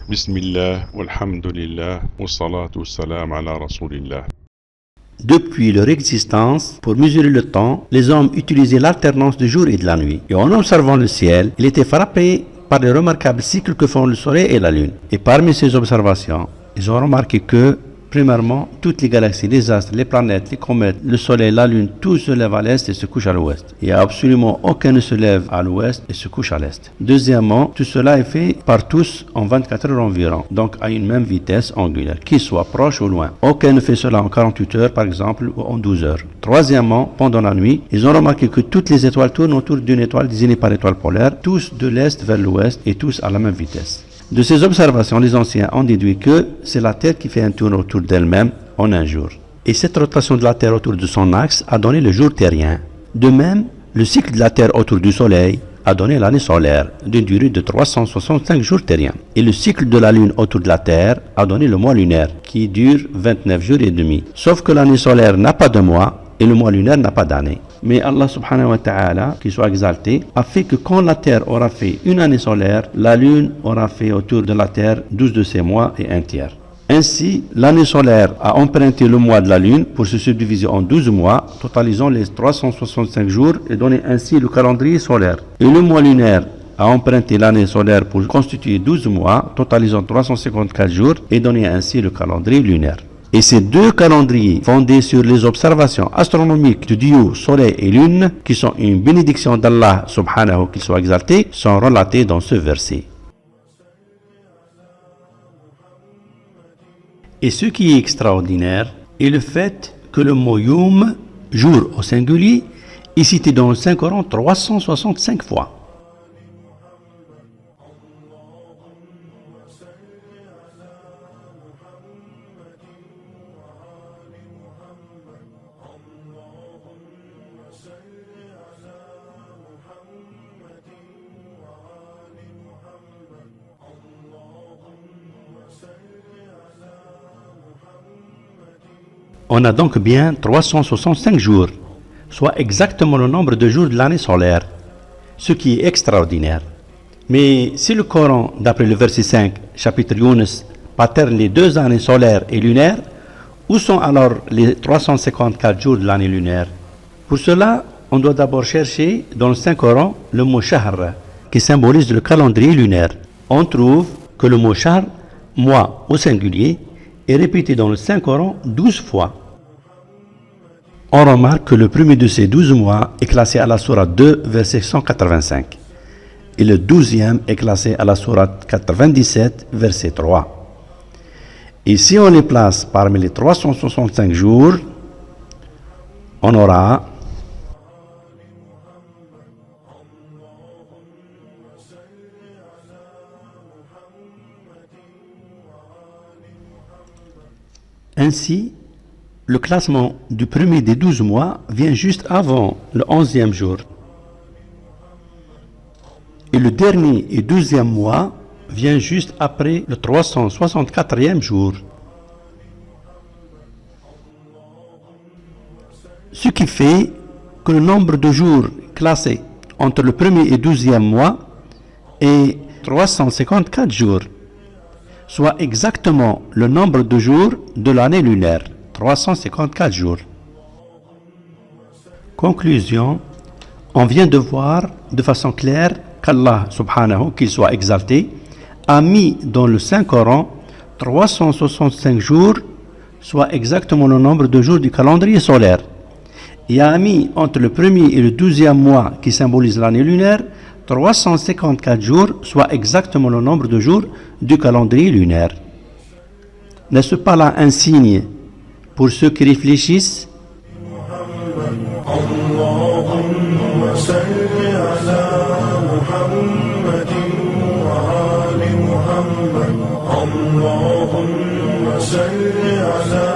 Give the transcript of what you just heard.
Bismillah, walhamdulillah, wassalatu wassalam ala rasulillah. Depuis leur existence, pour mesurer le temps, les hommes utilisaient l'alternance du jour et de la nuit. Et en observant le ciel, il était frappé par les remarquables cycles que font le soleil et la lune. Et parmi ces observations, ils ont remarqué que, premièrement, toutes les galaxies, les astres, les planètes, les comètes, le soleil, la lune, tout se lève à l'est et se couche à l'ouest. Il n'y a absolument aucun ne se lève à l'ouest et se couche à l'est. Deuxièmement, tout cela est fait par tous en 24 heures environ, donc à une même vitesse angulaire, qu'ils soient proches ou loin. Aucun ne fait cela en 48 heures, par exemple, ou en 12 heures. Troisièmement, pendant la nuit, ils ont remarqué que toutes les étoiles tournent autour d'une étoile désignée par l'étoile polaire, tous de l'est vers l'ouest et tous à la même vitesse. De ces observations, les anciens ont déduit que c'est la Terre qui fait un tour autour d'elle-même en un jour. Et cette rotation de la Terre autour de son axe a donné le jour terrien. De même, le cycle de la Terre autour du Soleil a donné l'année solaire, d'une durée de 365 jours terriens. Et le cycle de la Lune autour de la Terre a donné le mois lunaire, qui dure 29 jours et demi. Sauf que l'année solaire n'a pas de mois, et le mois lunaire n'a pas d'année. Mais Allah subhanahu wa ta'ala, qu'il soit exalté, a fait que quand la Terre aura fait une année solaire, la Lune aura fait autour de la Terre 12 de ses mois et un tiers. Ainsi, l'année solaire a emprunté le mois de la Lune pour se subdiviser en 12 mois, totalisant les 365 jours et donner ainsi le calendrier solaire. Et le mois lunaire a emprunté l'année solaire pour constituer 12 mois, totalisant 354 jours et donner ainsi le calendrier lunaire. Et ces deux calendriers, fondés sur les observations astronomiques du duo Soleil et Lune, qui sont une bénédiction d'Allah subhanahu qu'il soit exalté, sont relatés dans ce verset. Et ce qui est extraordinaire est le fait que le mot Yom, jour au singulier, est cité dans le Saint-Coran 365 fois. On a donc bien 365 jours, soit exactement le nombre de jours de l'année solaire, ce qui est extraordinaire. Mais si le Coran, d'après le verset 5, chapitre Yunus, paterne les deux années solaires et lunaires, où sont alors les 354 jours de l'année lunaire? Pour cela, on doit d'abord chercher dans le Saint-Coran le mot Shahr, qui symbolise le calendrier lunaire. On trouve que le mot Shahr, mois au singulier, est répété dans le Saint-Coran 12 fois. On remarque que le premier de ces 12 mois est classé à la sourate 2, verset 185. Et le 12e est classé à la sourate 97, verset 3. Et si on les place parmi les 365 jours, on aura ainsi. Le classement du premier des 12 mois vient juste avant le 11e jour. Et le dernier et 12e mois vient juste après le 364e jour. Ce qui fait que le nombre de jours classés entre le premier et 12e mois est 354 jours, soit exactement le nombre de jours de l'année lunaire. 354 jours. Conclusion, on vient de voir de façon claire qu'Allah subhanahu, qu'il soit exalté, a mis dans le Saint-Coran 365 jours, soit exactement le nombre de jours du calendrier solaire. Il a mis entre le premier et le 12e mois, qui symbolise l'année lunaire, 354 jours, soit exactement le nombre de jours du calendrier lunaire. N'est-ce pas là un signe pour ceux qui réfléchissent? Allahumma salli ala Muhammadin wa ali Muhammad. Allahumma salli ala